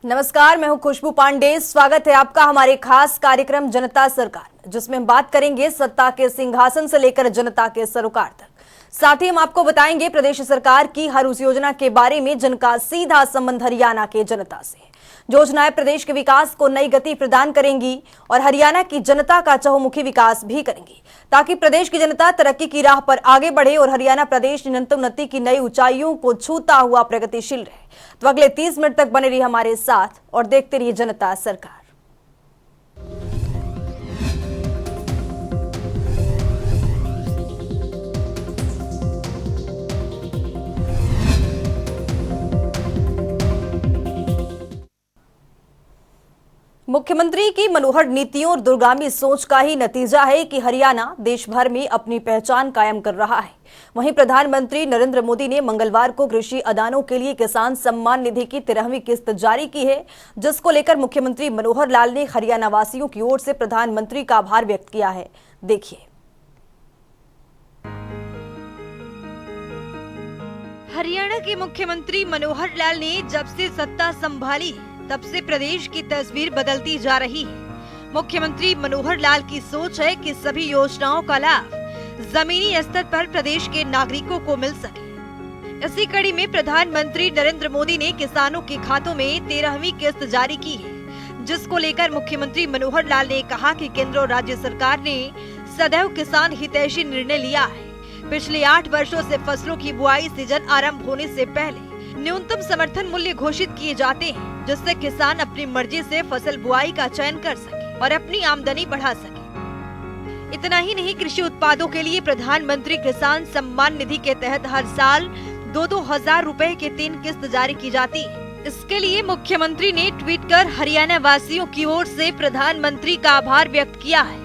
नमस्कार, मैं हूं खुशबू पांडे। स्वागत है आपका हमारे खास कार्यक्रम जनता सरकार, जिसमें हम बात करेंगे सत्ता के सिंहासन से लेकर जनता के सरोकार तक। साथ ही हम आपको बताएंगे प्रदेश सरकार की हर उस योजना के बारे में जिनका सीधा संबंध हरियाणा के जनता से है। योजनाएं प्रदेश के विकास को नई गति प्रदान करेंगी और हरियाणा की जनता का चहुमुखी विकास भी करेंगी, ताकि प्रदेश की जनता तरक्की की राह पर आगे बढ़े और हरियाणा प्रदेश निरंतर उन्नति की नई ऊंचाइयों को छूता हुआ प्रगतिशील रहे। तो अगले 30 मिनट तक बने रहिए हमारे साथ और देखते रहिए जनता सरकार। मुख्यमंत्री की मनोहर नीतियों और दूरगामी सोच का ही नतीजा है कि हरियाणा देश भर में अपनी पहचान कायम कर रहा है। वहीं प्रधानमंत्री नरेंद्र मोदी ने मंगलवार को कृषि अदानों के लिए किसान सम्मान निधि की 13वीं किस्त जारी की है, जिसको लेकर मुख्यमंत्री मनोहर लाल ने हरियाणा वासियों की ओर से प्रधानमंत्री का आभार व्यक्त किया है। देखिए। हरियाणा के मुख्यमंत्री मनोहर लाल ने जब से सत्ता संभाली तब से प्रदेश की तस्वीर बदलती जा रही है। मुख्यमंत्री मनोहर लाल की सोच है कि सभी योजनाओं का लाभ जमीनी स्तर पर प्रदेश के नागरिकों को मिल सके। इसी कड़ी में प्रधानमंत्री नरेंद्र मोदी ने किसानों के खातों में 13वीं किस्त जारी की है, जिसको लेकर मुख्यमंत्री मनोहर लाल ने कहा कि केंद्र और राज्य सरकार ने सदैव किसान हितैषी निर्णय लिया है। पिछले 8 वर्षों से फसलों की बुआई सीजन आरंभ होने से पहले न्यूनतम समर्थन मूल्य घोषित किए जाते हैं, जिससे किसान अपनी मर्जी से फसल बुआई का चयन कर सके और अपनी आमदनी बढ़ा सके। इतना ही नहीं, कृषि उत्पादों के लिए प्रधानमंत्री किसान सम्मान निधि के तहत हर साल 2-2 हजार रुपए के 3 किस्त जारी की जाती है। इसके लिए मुख्यमंत्री ने ट्वीट कर हरियाणा वासियों की ओर से प्रधानमंत्री का आभार व्यक्त किया है।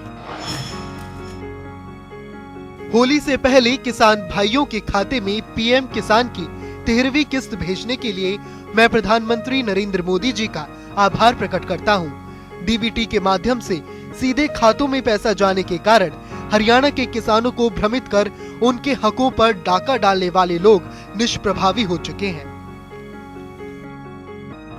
होली से पहले किसान भाइयों के खाते में पीएम किसान की 13वीं किस्त भेजने के लिए मैं प्रधानमंत्री नरेंद्र मोदी जी का आभार प्रकट करता हूं। डीबीटी के माध्यम से सीधे खातों में पैसा जाने के कारण हरियाणा के किसानों को भ्रमित कर उनके हकों पर डाका डालने वाले लोग निष्प्रभावी हो चुके हैं।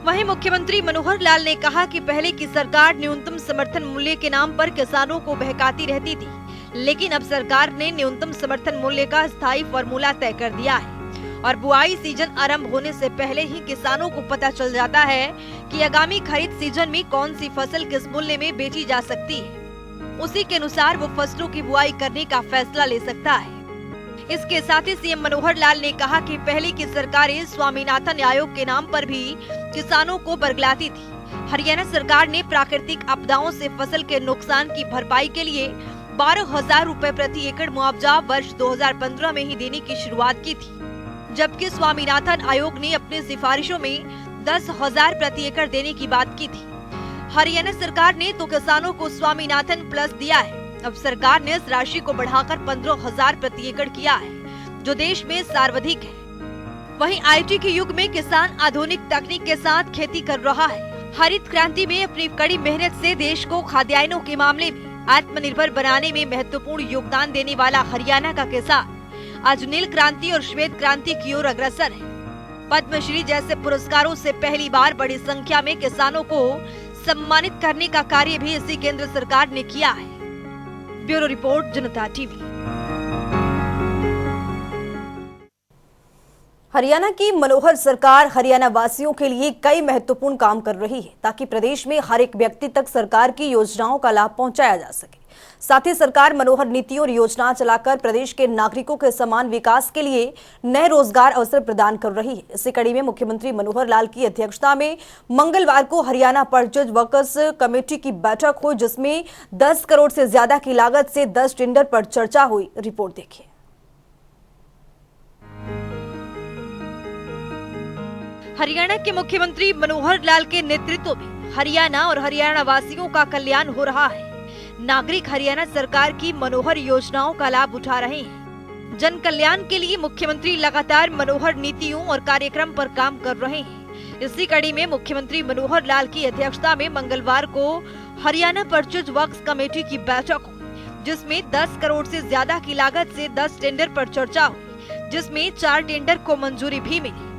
वहीं मुख्यमंत्री मनोहर लाल ने कहा कि पहले की सरकार न्यूनतम समर्थन मूल्य के नाम पर किसानों को बहकाती रहती थी, लेकिन अब सरकार ने न्यूनतम समर्थन मूल्य का स्थायी फॉर्मूला तय कर दिया है और बुआई सीजन आरंभ होने से पहले ही किसानों को पता चल जाता है कि आगामी खरीद सीजन में कौन सी फसल किस मूल्य में बेची जा सकती है। उसी के अनुसार वो फसलों की बुआई करने का फैसला ले सकता है। इसके साथ ही सीएम मनोहर लाल ने कहा कि पहले की सरकारें स्वामीनाथन आयोग के नाम पर भी किसानों को बरगलाती थी। हरियाणा सरकार ने प्राकृतिक आपदाओं से फसल के नुकसान की भरपाई के लिए 12,000 रुपए प्रति एकड़ मुआवजा वर्ष 2015 में ही देने की शुरुआत की थी, जबकि स्वामीनाथन आयोग ने अपनी सिफारिशों में 10,000 प्रति एकड़ देने की बात की थी। हरियाणा सरकार ने तो किसानों को स्वामीनाथन प्लस दिया है। अब सरकार ने इस राशि को बढ़ाकर 15,000 प्रति एकड़ किया है, जो देश में सर्वाधिक है। वहीं आईटी के युग में किसान आधुनिक तकनीक के साथ खेती कर रहा है। हरित क्रांति में अपनी कड़ी मेहनत से देश को खाद्यान्नों के मामले में आत्मनिर्भर बनाने में महत्वपूर्ण योगदान देने वाला हरियाणा का किसान आज नील क्रांति और श्वेत क्रांति की ओर अग्रसर है। पद्मश्री जैसे पुरस्कारों से पहली बार बड़ी संख्या में किसानों को सम्मानित करने का कार्य भी इसी केंद्र सरकार ने किया है। ब्यूरो रिपोर्ट, जनता टीवी। हरियाणा की मनोहर सरकार हरियाणा वासियों के लिए कई महत्वपूर्ण काम कर रही है, ताकि प्रदेश में हर एक व्यक्ति तक सरकार की योजनाओं का लाभ पहुंचाया जा सके। साथ ही सरकार मनोहर नीतियों और योजना चलाकर प्रदेश के नागरिकों के समान विकास के लिए नए रोजगार अवसर प्रदान कर रही है। इसी कड़ी में मुख्यमंत्री मनोहर लाल की अध्यक्षता में मंगलवार को हरियाणा परचेज वर्कर्स कमेटी की बैठक हुई, जिसमें 10 करोड़ से ज्यादा की लागत से 10 टेंडर पर चर्चा हुई। रिपोर्ट देखिए। हरियाणा के मुख्यमंत्री मनोहर लाल के नेतृत्व में हरियाणा और हरियाणा वासियों का कल्याण हो रहा है। नागरिक हरियाणा सरकार की मनोहर योजनाओं का लाभ उठा रहे हैं। जन कल्याण के लिए मुख्यमंत्री लगातार मनोहर नीतियों और कार्यक्रम पर काम कर रहे हैं। इसी कड़ी में मुख्यमंत्री मनोहर लाल की अध्यक्षता में मंगलवार को हरियाणा परचेज वर्क्स कमेटी की बैठक हुई, जिसमें 10 करोड़ से ज्यादा की लागत से 10 टेंडर पर चर्चा हुई, जिसमें 4 टेंडर को मंजूरी भी मिली।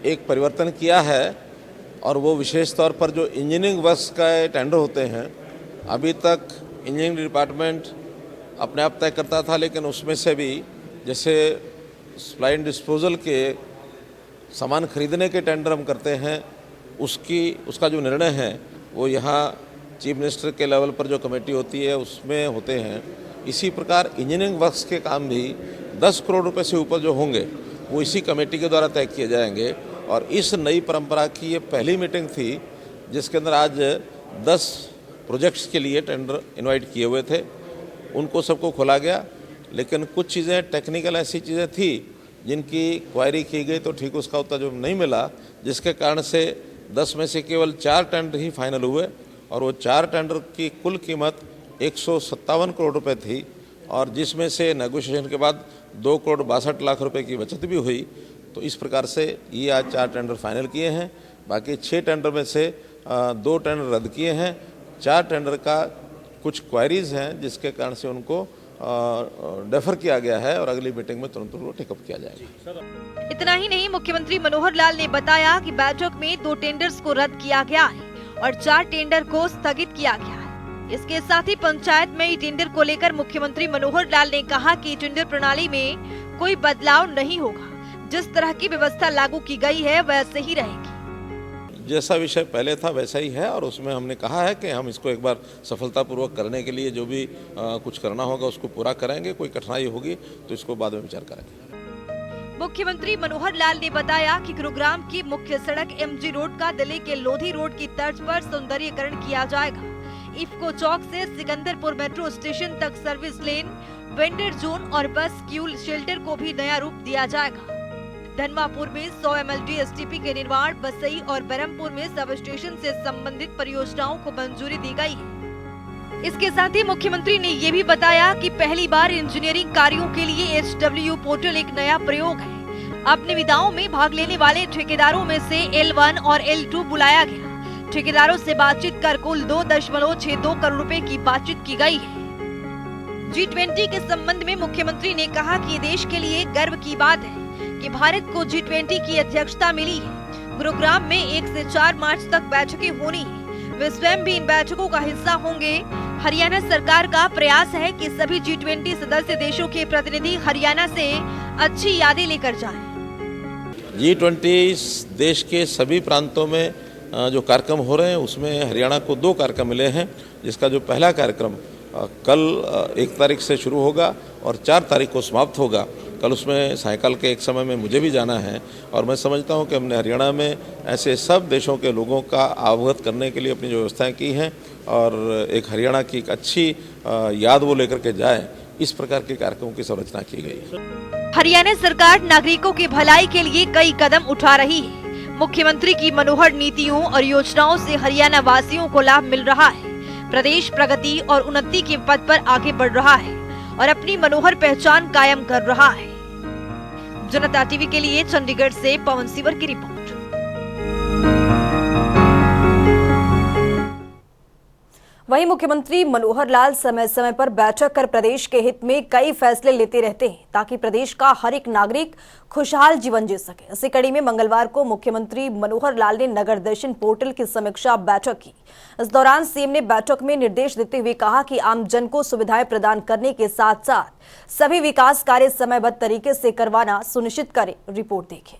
एक परिवर्तन किया है और वो विशेष तौर पर जो इंजीनियरिंग वर्क्स का टेंडर होते हैं, अभी तक इंजीनियरिंग डिपार्टमेंट अपने आप तय करता था, लेकिन उसमें से भी जैसे सप्लाई एंड डिस्पोजल के सामान खरीदने के टेंडर हम करते हैं, उसका जो निर्णय है वो यहाँ चीफ मिनिस्टर के लेवल पर जो कमेटी होती है उसमें होते हैं। इसी प्रकार इंजीनियरिंग वर्क्स के काम भी 10 करोड़ रुपए से ऊपर जो होंगे वो इसी कमेटी के द्वारा तय किए जाएंगे। और इस नई परंपरा की ये पहली मीटिंग थी जिसके अंदर आज 10 प्रोजेक्ट्स के लिए टेंडर इनवाइट किए हुए थे, उनको सबको खोला गया। लेकिन कुछ चीज़ें टेक्निकल ऐसी चीज़ें थी जिनकी क्वायरी की गई तो ठीक उसका उत्तर जो नहीं मिला, जिसके कारण से 10 में से केवल 4 टेंडर ही फाइनल हुए और वो 4 टेंडर की कुल कीमत 157 करोड़ रुपए थी और जिसमें से नेगोशिएशन के बाद 2 करोड़ 62 लाख रुपए की बचत भी हुई। तो इस प्रकार से ये आज 4 टेंडर फाइनल किए हैं। बाकी 6 टेंडर में से 2 टेंडर रद्द किए हैं। 4 टेंडर का कुछ क्वायरीज हैं जिसके कारण से उनको डेफर किया गया है और अगली मीटिंग में तुरंत उनको टेकअप किया जाएगा। इतना ही नहीं, मुख्यमंत्री मनोहर लाल ने बताया कि बैठक में 2 टेंडर्स को रद्द किया गया है और 4 टेंडर को स्थगित किया गया है। इसके साथ ही पंचायत में टेंडर को लेकर मुख्यमंत्री मनोहर लाल ने कहा कि टेंडर प्रणाली में कोई बदलाव नहीं होगा, जिस तरह की व्यवस्था लागू की गई है वैसे ही रहेगी। जैसा विषय पहले था वैसा ही है और उसमें हमने कहा है कि हम इसको एक बार सफलतापूर्वक करने के लिए जो भी कुछ करना होगा उसको पूरा करेंगे। कोई कठिनाई होगी तो इसको बाद में विचार करेंगे। मुख्यमंत्री मनोहर लाल ने बताया कि गुरुग्राम की मुख्य सड़क MG रोड का दिल्ली के लोधी रोड की तर्ज पर सौंदर्यीकरण किया जाएगा। इफ्को चौक से सिकंदरपुर मेट्रो स्टेशन तक सर्विस लेन, वेंडर जोन और बस क्यूल शेल्टर को भी नया रूप दिया जाएगा। धनवापुर में 100 MLD STP के निर्माण, बसई और बरमपुर में सब स्टेशन से संबंधित परियोजनाओं को मंजूरी दी गई है। इसके साथ ही मुख्यमंत्री ने ये भी बताया कि पहली बार इंजीनियरिंग कार्यों के लिए HW पोर्टल एक नया प्रयोग है। अब निविदाओं में भाग लेने वाले ठेकेदारों में से L1 और L2 बुलाया गया। ठेकेदारों से बातचीत कर कुल 2.62 करोड़ रुपए की बातचीत की गई है। G20 के संबंध में मुख्यमंत्री ने कहा कि ये देश के लिए गर्व की बात है कि भारत को G20 की अध्यक्षता मिली है। गुरुग्राम में 1 से 4 मार्च तक बैठकें होनी है। वे स्वयं भी इन बैठकों का हिस्सा होंगे। हरियाणा सरकार का प्रयास है कि सभी G20 सदस्य देशों के प्रतिनिधि हरियाणा से अच्छी यादें लेकर जाएं। G20 देश के सभी प्रांतों में जो कार्यक्रम हो रहे हैं उसमें हरियाणा को 2 कार्यक्रम मिले हैं, जिसका जो पहला कार्यक्रम कल 1 तारीख से शुरू होगा और 4 तारीख को समाप्त होगा। कल उसमें सायकाल के एक समय में मुझे भी जाना है और मैं समझता हूं कि हमने हरियाणा में ऐसे सब देशों के लोगों का अवगत करने के लिए अपनी जो व्यवस्थाएं की हैं और एक हरियाणा की एक अच्छी याद वो लेकर के जाए, इस प्रकार के कार्यक्रमों की संरचना की गई है। हरियाणा सरकार नागरिकों की भलाई के लिए कई कदम उठा रही है। मुख्यमंत्री की मनोहर नीतियों और योजनाओं से हरियाणा वासियों को लाभ मिल रहा है। प्रदेश प्रगति और उन्नति के पथ पर आगे बढ़ रहा है और अपनी मनोहर पहचान कायम कर रहा है। जनता टीवी के लिए चंडीगढ़ से पवन सिवर की रिपोर्ट। वहीं मुख्यमंत्री मनोहर लाल समय समय पर बैठक कर प्रदेश के हित में कई फैसले लेते रहते हैं ताकि प्रदेश का हर एक नागरिक खुशहाल जीवन जी सके। इसी कड़ी में मंगलवार को मुख्यमंत्री मनोहर लाल ने नगर दर्शन पोर्टल की समीक्षा बैठक की। इस दौरान सीएम ने बैठक में निर्देश देते हुए कहा कि आमजन को सुविधाएं प्रदान करने के साथ साथ सभी विकास कार्य समयबद्ध तरीके से करवाना सुनिश्चित करें। रिपोर्ट देखें।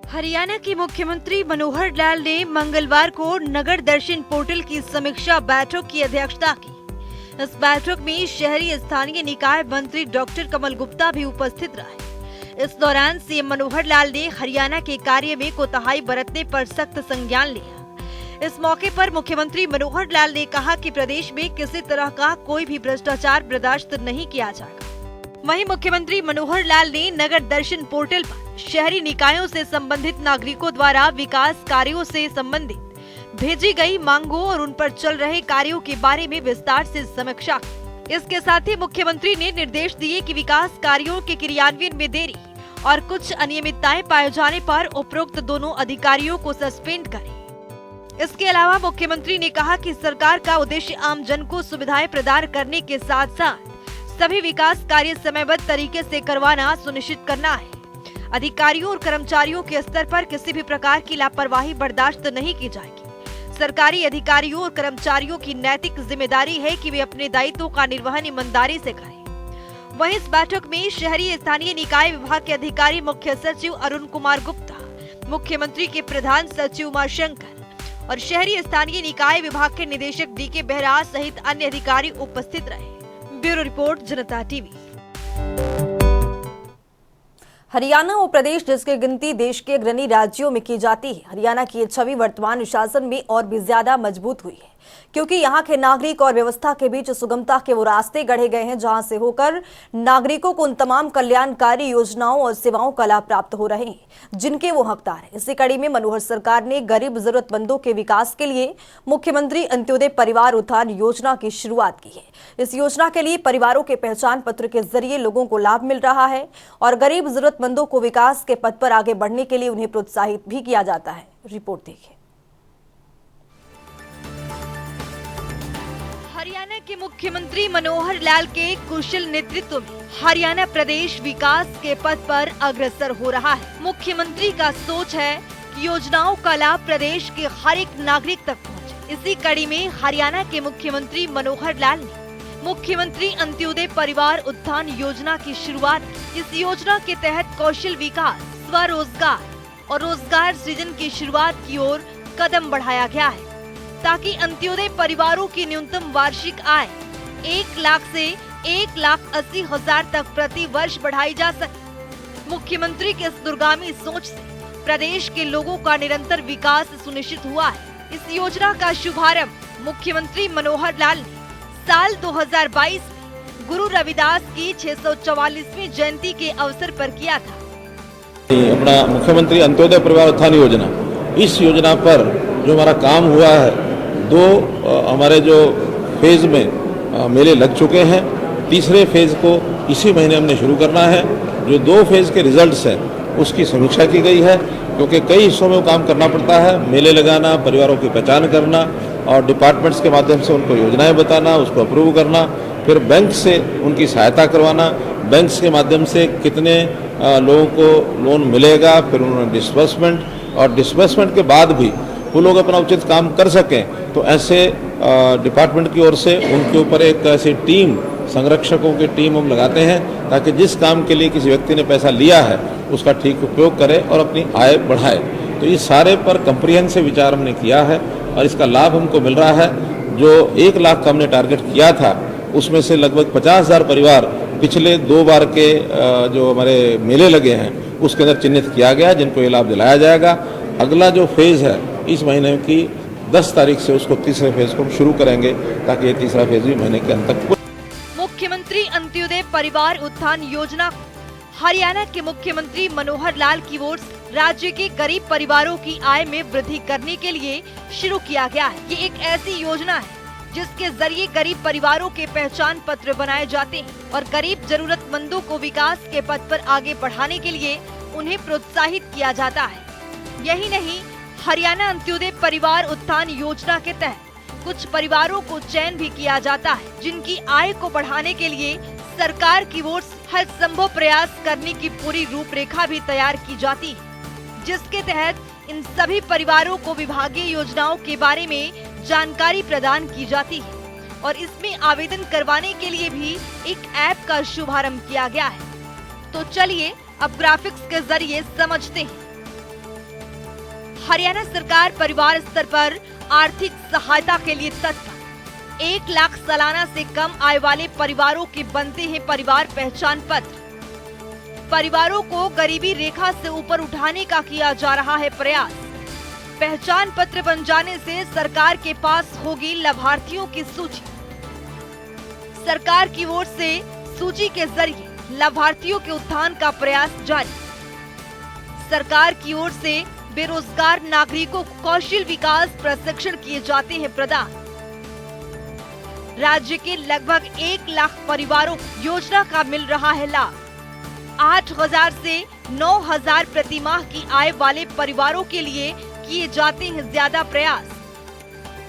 हरियाणा के मुख्यमंत्री मनोहर लाल ने मंगलवार को नगर दर्शन पोर्टल की समीक्षा बैठक की अध्यक्षता की। इस बैठक में शहरी स्थानीय निकाय मंत्री डॉक्टर कमल गुप्ता भी उपस्थित रहे। इस दौरान सीएम मनोहर लाल ने हरियाणा के कार्य में कोताही बरतने पर सख्त संज्ञान लिया। इस मौके पर मुख्यमंत्री मनोहर लाल ने कहा कि प्रदेश में किसी तरह का कोई भी भ्रष्टाचार बर्दाश्त नहीं किया जाएगा। वहीं मुख्यमंत्री मनोहर लाल ने नगर दर्शन पोर्टल पर शहरी निकायों से संबंधित नागरिकों द्वारा विकास कार्यों से संबंधित भेजी गई मांगों और उन पर चल रहे कार्यों के बारे में विस्तार से समीक्षा की। इसके साथ ही मुख्यमंत्री ने निर्देश दिए कि विकास कार्यों के क्रियान्वयन में देरी और कुछ अनियमितताएं पाए जाने पर उपरोक्त दोनों अधिकारियों को सस्पेंड करें। इसके अलावा मुख्यमंत्री ने कहा कि सरकार का उद्देश्य आम जन को सुविधाएं प्रदान करने के साथ साथ सभी विकास कार्य समयबद्ध तरीके से करवाना सुनिश्चित करना है। अधिकारियों और कर्मचारियों के स्तर पर किसी भी प्रकार की लापरवाही बर्दाश्त नहीं की जाएगी। सरकारी अधिकारियों और कर्मचारियों की नैतिक जिम्मेदारी है कि वे अपने दायित्वों का निर्वहन ईमानदारी से करें। वहीं इस बैठक में शहरी स्थानीय निकाय विभाग के अधिकारी मुख्य सचिव अरुण कुमार गुप्ता, मुख्यमंत्री के प्रधान सचिव उमाशंकर और शहरी स्थानीय निकाय विभाग के निदेशक डी के बेहरा सहित अन्य अधिकारी उपस्थित रहे। ब्यूरो रिपोर्ट, जनता टीवी। हरियाणा वो प्रदेश जिसकी गिनती देश के अग्रणी राज्यों में की जाती है। हरियाणा की ये छवि वर्तमान शासन में और भी ज्यादा मजबूत हुई है, क्योंकि यहाँ के नागरिक और व्यवस्था के बीच सुगमता के वो रास्ते गढ़े गए हैं, जहां से होकर नागरिकों को उन तमाम कल्याणकारी योजनाओं और सेवाओं का लाभ प्राप्त हो रहे हैं जिनके वो हकदार हैं। इसी कड़ी में मनोहर सरकार ने गरीब जरूरतमंदों के विकास के लिए मुख्यमंत्री अंत्योदय परिवार उत्थान योजना की शुरुआत की है। इस योजना के लिए परिवारों के पहचान पत्र के जरिए लोगों को लाभ मिल रहा है और गरीब जरूरतमंदों को विकास के पथ पर आगे बढ़ने के लिए उन्हें प्रोत्साहित भी किया जाता है। रिपोर्ट देखिए। हरियाणा के मुख्यमंत्री मनोहर लाल के कुशल नेतृत्व में हरियाणा प्रदेश विकास के पथ पर अग्रसर हो रहा है। मुख्यमंत्री का सोच है कि योजनाओं का लाभ प्रदेश के हर एक नागरिक तक पहुंचे। इसी कड़ी में हरियाणा के मुख्यमंत्री मनोहर लाल ने मुख्यमंत्री अंत्योदय परिवार उत्थान योजना की शुरुआत की। इस योजना के तहत कौशल विकास, स्वरोजगार और रोजगार सृजन की शुरुआत की ओर कदम बढ़ाया गया है, ताकि अंत्योदय परिवारों की न्यूनतम वार्षिक आय 1 लाख से 1,80,000 तक प्रति वर्ष बढ़ाई जा सके। मुख्यमंत्री के इस दूरगामी सोच से प्रदेश के लोगों का निरंतर विकास सुनिश्चित हुआ है। इस योजना का शुभारंभ मुख्यमंत्री मनोहर लाल ने साल 2022 में गुरु रविदास की 644वीं जयंती के अवसर पर किया था। अपना मुख्यमंत्री अंत्योदय परिवार उत्थान योजना, इस योजना पर जो हमारा काम हुआ है, 2 हमारे जो फेज में मेले लग चुके हैं। तीसरे फेज को इसी महीने हमने शुरू करना है। जो 2 फेज के रिजल्ट्स हैं उसकी समीक्षा की गई है, क्योंकि कई हिस्सों में वो काम करना पड़ता है। मेले लगाना, परिवारों की पहचान करना और डिपार्टमेंट्स के माध्यम से उनको योजनाएं बताना, उसको अप्रूव करना, फिर बैंक से उनकी सहायता करवाना, बैंक्स के माध्यम से कितने लोगों को लोन मिलेगा, फिर उन्होंने डिस्बर्समेंट और डिस्बर्समेंट के बाद भी वो लोग अपना उचित काम कर सकें, तो ऐसे डिपार्टमेंट की ओर से उनके ऊपर एक ऐसी टीम, संरक्षकों की टीम हम लगाते हैं, ताकि जिस काम के लिए किसी व्यक्ति ने पैसा लिया है उसका ठीक उपयोग करे और अपनी आय बढ़ाए। तो ये सारे पर कंप्रिहेंसिव विचार हमने किया है और इसका लाभ हमको मिल रहा है। जो 1 लाख का हमने टारगेट किया था, उसमें से लगभग 50,000 परिवार पिछले 2 बार के जो हमारे मेले लगे हैं उसके अंदर चिन्हित किया गया, जिनको ये लाभ दिलाया जाएगा। अगला जो फेज है इस महीने की 10 तारीख से उसको तीसरे फेज को हम शुरू करेंगे, ताकि ये तीसरा फेज भी महीने के अंत तक। मुख्यमंत्री अंत्योदय परिवार उत्थान योजना हरियाणा के मुख्यमंत्री मनोहर लाल की ओर से राज्य के गरीब परिवारों की आय में वृद्धि करने के लिए शुरू किया गया है। ये एक ऐसी योजना है जिसके जरिए गरीब परिवारों के पहचान पत्र बनाए जाते हैं और गरीब जरूरतमंदों को विकास के पथ पर आगे बढ़ाने के लिए उन्हें प्रोत्साहित किया जाता है। यही नहीं, हरियाणा अंत्योदय परिवार उत्थान योजना के तहत कुछ परिवारों को चयन भी किया जाता है, जिनकी आय को बढ़ाने के लिए सरकार की ओर से हर संभव प्रयास करने की पूरी रूपरेखा भी तैयार की जाती है, जिसके तहत इन सभी परिवारों को विभागीय योजनाओं के बारे में जानकारी प्रदान की जाती है और इसमें आवेदन करवाने के लिए भी एक ऐप का शुभारंभ किया गया है। तो चलिए अब ग्राफिक्स के जरिए समझते हैं। हरियाणा सरकार परिवार स्तर पर आर्थिक सहायता के लिए तत्पर। 1 लाख सालाना से कम आय वाले परिवारों के बनते हैं परिवार पहचान पत्र। परिवारों को गरीबी रेखा से ऊपर उठाने का किया जा रहा है प्रयास। पहचान पत्र बन जाने से सरकार के पास होगी लाभार्थियों की सूची। सरकार की ओर से सूची के जरिए लाभार्थियों के उत्थान का प्रयास जारी। सरकार की ओर से बेरोजगार नागरिकों को कौशल विकास प्रशिक्षण किए जाते हैं प्रदान। राज्य के लगभग 1 लाख परिवारों को योजना का मिल रहा है लाभ। 8,000 से 9,000 प्रति माह की आय वाले परिवारों के लिए किए जाते हैं ज्यादा प्रयास।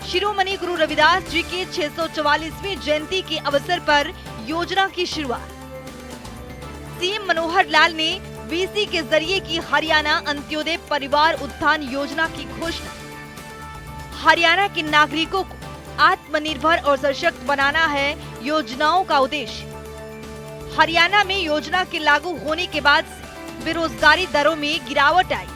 शिरोमणि गुरु रविदास जी की 644वीं जयंती के अवसर पर योजना की शुरुआत। सीएम मनोहर लाल ने वीसी के जरिए की हरियाणा अंत्योदय परिवार उत्थान योजना की घोषणा। हरियाणा के नागरिकों को आत्मनिर्भर और सशक्त बनाना है योजनाओं का उद्देश्य। हरियाणा में योजना के लागू होने के बाद से बेरोजगारी दरों में गिरावट आई।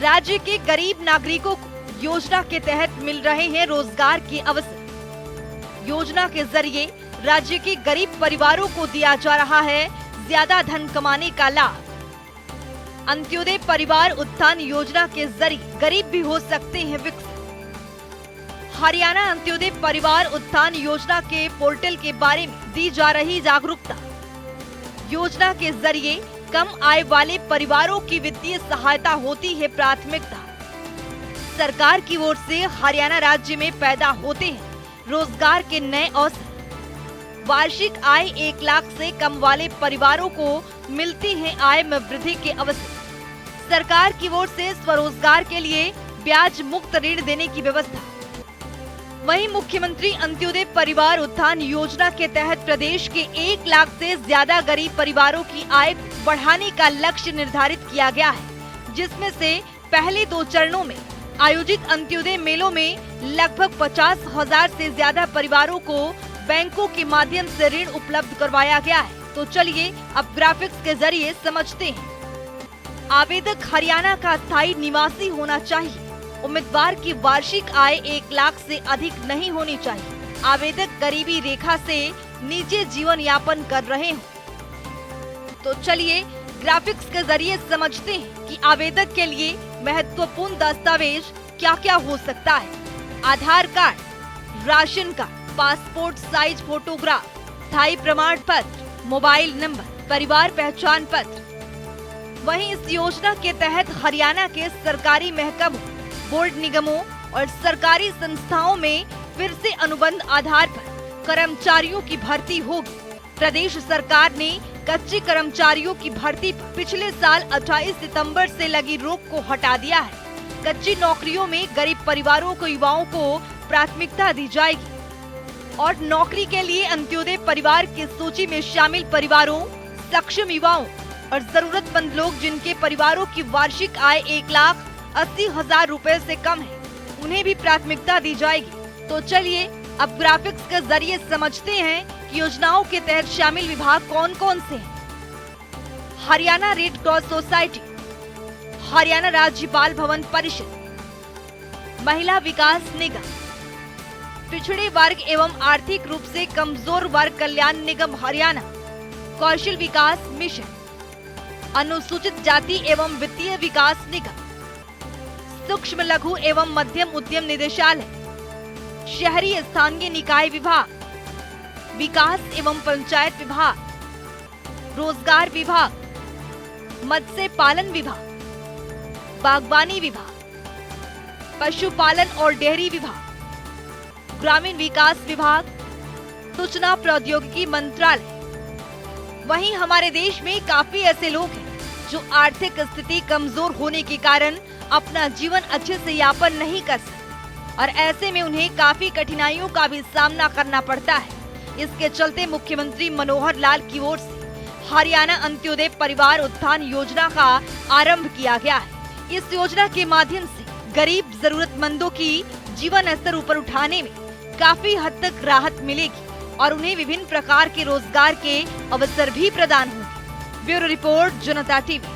राज्य के गरीब नागरिकों को योजना के तहत मिल रहे हैं रोजगार के अवसर। योजना के जरिए राज्य के गरीब परिवारों को दिया जा रहा है ज्यादा धन कमाने का लाभ। अंत्योदय परिवार उत्थान योजना के जरिए गरीब भी हो सकते हैं विकसित। हरियाणा अंत्योदय परिवार उत्थान योजना के पोर्टल के बारे में दी जा रही जागरूकता। योजना के जरिए कम आय वाले परिवारों की वित्तीय सहायता होती है प्राथमिकता। सरकार की ओर से हरियाणा राज्य में पैदा होते हैं रोजगार के नए अवसर। वार्षिक आय 1 लाख से कम वाले परिवारों को मिलती है आय में वृद्धि के अवसर। सरकार की ओर से स्वरोजगार के लिए ब्याज मुक्त ऋण देने की व्यवस्था। वहीं मुख्यमंत्री अंत्योदय परिवार उत्थान योजना के तहत प्रदेश के 1 लाख से ज्यादा गरीब परिवारों की आय बढ़ाने का लक्ष्य निर्धारित किया गया है, जिसमें से पहले 2 चरणों में आयोजित अंत्योदय मेलों में लगभग 50,000 से ज्यादा परिवारों को बैंकों के माध्यम से ऋण उपलब्ध करवाया गया है। तो चलिए अब ग्राफिक्स के जरिए समझते हैं। आवेदक हरियाणा का स्थायी निवासी होना चाहिए। उम्मीदवार की वार्षिक आय 1 लाख से अधिक नहीं होनी चाहिए। आवेदक गरीबी रेखा से नीचे जीवन यापन कर रहे हों। तो चलिए ग्राफिक्स के जरिए समझते हैं कि आवेदक के लिए महत्वपूर्ण दस्तावेज क्या क्या हो सकता है। Aadhaar card, ration card, passport size photograph, स्थायी प्रमाण पत्र, मोबाइल नंबर, परिवार पहचान पत्र। वहीं इस योजना के तहत हरियाणा के सरकारी महकमों, बोर्ड निगमों और सरकारी संस्थाओं में फिर से अनुबंध आधार पर कर्मचारियों की भर्ती होगी। प्रदेश सरकार ने कच्चे कर्मचारियों की भर्ती पर पिछले साल 28 सितंबर से लगी रोक को हटा दिया है। कच्ची नौकरियों में गरीब परिवारों को युवाओं को प्राथमिकता दी जाएगी और नौकरी के लिए अंत्योदय परिवार की सूची में शामिल परिवारों, सक्षम युवाओं और जरूरतमंद लोग जिनके परिवारों की वार्षिक आय 1,80,000 रुपए से कम है, उन्हें भी प्राथमिकता दी जाएगी। तो चलिए अब ग्राफिक्स के जरिए समझते हैं कि योजनाओं के तहत शामिल विभाग कौन कौन से हैं। Haryana red cross society, Haryana राज्य बाल भवन परिषद, महिला विकास निगम, पिछड़े वर्ग एवं आर्थिक रूप से कमजोर वर्ग कल्याण निगम हरियाणा, कौशल विकास मिशन, अनुसूचित जाति एवं वित्तीय विकास निगम, सूक्ष्म लघु एवं मध्यम उद्यम निदेशालय, शहरी स्थानीय निकाय विभाग, विकास एवं पंचायत विभाग, रोजगार विभाग, मत्स्य पालन विभाग, बागवानी विभाग, पशुपालन और डेयरी विभाग, ग्रामीण विकास विभाग, सूचना प्रौद्योगिकी मंत्रालय। वहीं हमारे देश में काफी ऐसे लोग हैं जो आर्थिक स्थिति कमजोर होने के कारण अपना जीवन अच्छे से यापन नहीं कर सकते और ऐसे में उन्हें काफी कठिनाइयों का भी सामना करना पड़ता है। इसके चलते मुख्यमंत्री मनोहर लाल की ओर से हरियाणा अंत्योदय परिवार उत्थान योजना का आरंभ किया गया है। इस योजना के माध्यम से गरीब जरूरतमंदों की जीवन स्तर ऊपर उठाने में काफी हद तक राहत मिलेगी और उन्हें विभिन्न प्रकार के रोजगार के अवसर भी प्रदान होंगे। ब्यूरो रिपोर्ट, जनता टीवी।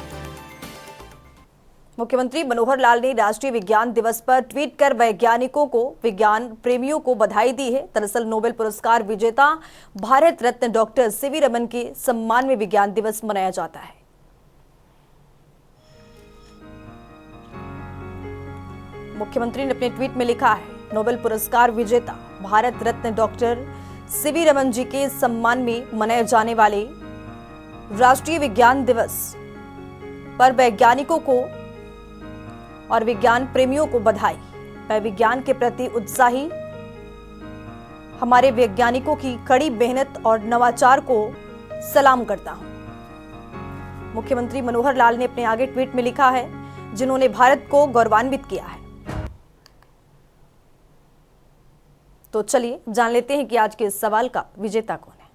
मुख्यमंत्री मनोहर लाल ने राष्ट्रीय विज्ञान दिवस पर ट्वीट कर वैज्ञानिकों को, विज्ञान प्रेमियों को बधाई दी है। दरअसल नोबेल पुरस्कार विजेता भारत रत्न डॉक्टर सीवी रमन के सम्मान में विज्ञान दिवस मनाया जाता है। मुख्यमंत्री ने अपने ट्वीट में लिखा है, नोबेल पुरस्कार विजेता भारत रत्न डॉक्टर सीवी रमन जी के सम्मान में मनाए जाने वाले राष्ट्रीय विज्ञान दिवस पर वैज्ञानिकों को और विज्ञान प्रेमियों को बधाई। मैं विज्ञान के प्रति उत्साही हमारे वैज्ञानिकों की कड़ी मेहनत और नवाचार को सलाम करता हूं। मुख्यमंत्री मनोहर लाल ने अपने आगे ट्वीट में लिखा है, जिन्होंने भारत को गौरवान्वित किया है। तो चलिए जान लेते हैं कि आज के इस सवाल का विजेता कौन है।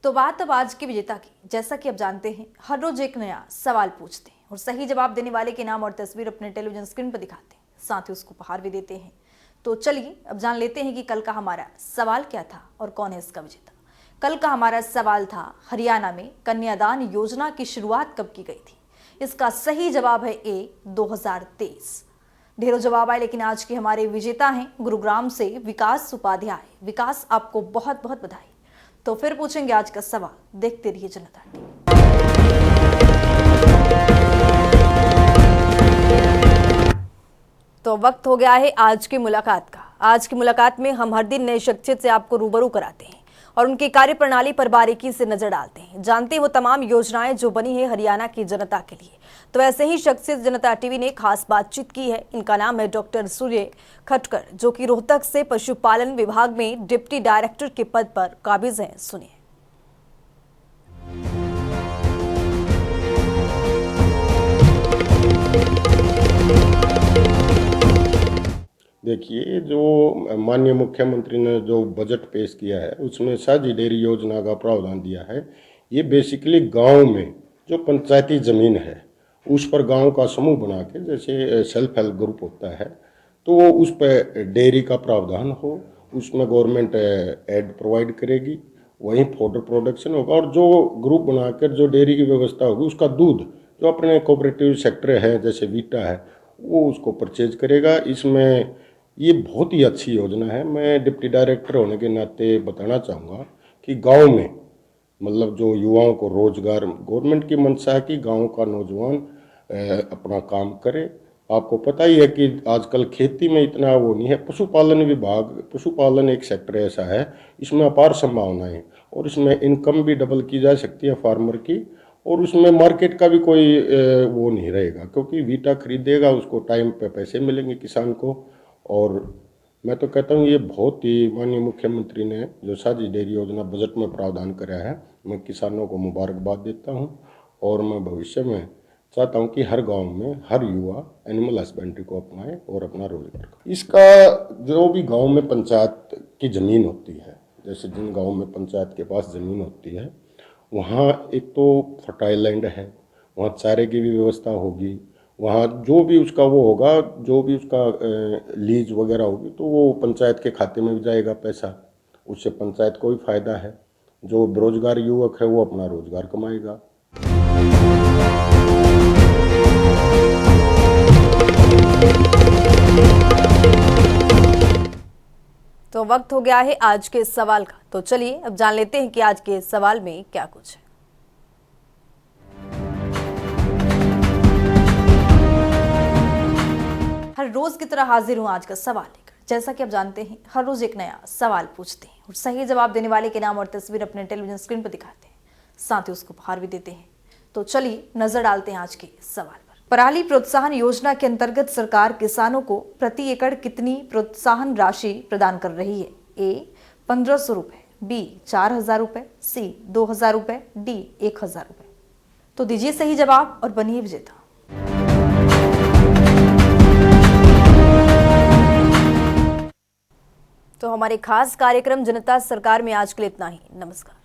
तो बात अब आज की विजेता की। जैसा कि आप जानते हैं, हर रोज एक नया सवाल पूछते हैं और सही जवाब देने वाले के नाम और तस्वीर अपने टेलीविजन स्क्रीन पर दिखाते हैं, साथ ही उसको उपहार भी देते हैं। तो चलिए अब जान लेते हैं कि कल का हमारा सवाल क्या था और कौन है इसका विजेता। कल का हमारा सवाल था, हरियाणा में कन्यादान योजना की शुरुआत कब की गई थी? इसका सही जवाब है ए, 2023। ढेरों जवाब आए, लेकिन आज के हमारे विजेता हैं गुरुग्राम से विकास उपाध्याय। विकास, आपको बहुत बहुत बधाई। तो फिर पूछेंगे आज का सवाल, देखते रहिए जनता टीवी। तो वक्त हो गया है आज की मुलाकात का। आज की मुलाकात में हम हर दिन नए शख्सियत से आपको रूबरू कराते हैं और उनकी कार्यप्रणाली पर बारीकी से नजर डालते हैं, जानते हैं वो तमाम योजनाएं जो बनी है हरियाणा की जनता के लिए। तो ऐसे ही शख्सियत जनता टीवी ने खास बातचीत की है। इनका नाम है डॉक्टर सूर्य खटकर, जो कि रोहतक से पशुपालन विभाग में डिप्टी डायरेक्टर के पद पर काबिज हैं। सुनिए। देखिए, जो माननीय मुख्यमंत्री ने जो बजट पेश किया है उसमें साझी डेयरी योजना का प्रावधान दिया है। ये बेसिकली गांव में जो पंचायती ज़मीन है उस पर गांव का समूह बना के, जैसे सेल्फ हेल्प ग्रुप होता है, तो उस पर डेयरी का प्रावधान हो, उसमें गवर्नमेंट एड प्रोवाइड करेगी, वहीं फॉडर प्रोडक्शन होगा और जो ग्रुप बनाकर जो डेयरी की व्यवस्था होगी उसका दूध जो अपने कोऑपरेटिव सेक्टर है जैसे वीटा है वो उसको परचेज करेगा। इसमें ये बहुत ही अच्छी योजना है। मैं डिप्टी डायरेक्टर होने के नाते बताना चाहूँगा कि गांव में मतलब जो युवाओं को रोजगार, गवर्नमेंट की मंशा है कि गांव का नौजवान अपना काम करे। आपको पता ही है कि आजकल खेती में इतना वो नहीं है। पशुपालन विभाग, पशुपालन एक सेक्टर ऐसा है, इसमें अपार संभावनाएं और इसमें इनकम भी डबल की जा सकती है फार्मर की, और उसमें मार्केट का भी कोई वो नहीं रहेगा, क्योंकि वीटा खरीदेगा उसको टाइम पे पैसे मिलेंगे किसान को। और मैं तो कहता हूँ ये बहुत ही माननीय मुख्यमंत्री ने जो साझी डेयरी योजना बजट में प्रावधान कराया है, मैं किसानों को मुबारकबाद देता हूँ और मैं भविष्य में चाहता हूँ कि हर गांव में हर युवा एनिमल हस्बेंड्री को अपनाए और अपना रोजगार करे। इसका जो भी गांव में पंचायत की ज़मीन होती है, जैसे जिन गाँव में पंचायत के पास ज़मीन होती है वहाँ एक तो फर्टाइल लैंड है, वहाँ चारे की भी व्यवस्था होगी, वहाँ जो भी उसका वो होगा, जो भी उसका लीज वगैरह होगी तो वो पंचायत के खाते में भी जाएगा पैसा, उससे पंचायत को भी फायदा है। जो बेरोजगार युवक है वो अपना रोजगार कमाएगा। तो वक्त हो गया है आज के सवाल का। तो चलिए अब जान लेते हैं कि आज के सवाल में क्या कुछ है। हर रोज की तरह हाजिर हूं आज का सवाल लेकर। जैसा कि आप जानते हैं, हर रोज एक नया सवाल पूछते हैं और सही जवाब देने वाले के नाम और तस्वीर अपने टेलीविजन स्क्रीन पर दिखाते हैं, साथ ही उसको उपहार भी देते हैं। तो चलिए नजर डालते हैं आज के सवाल पर। पराली प्रोत्साहन योजना के अंतर्गत सरकार किसानों को प्रति एकड़ कितनी प्रोत्साहन राशि प्रदान कर रही है? ए 1500 रुपए, बी 4000 रुपए, सी 2000 रुपए, डी 1000 रुपए। तो दीजिए सही जवाब और बनिए विजेता। तो हमारे खास कार्यक्रम जनता सरकार में आज के लिए इतना ही। नमस्कार।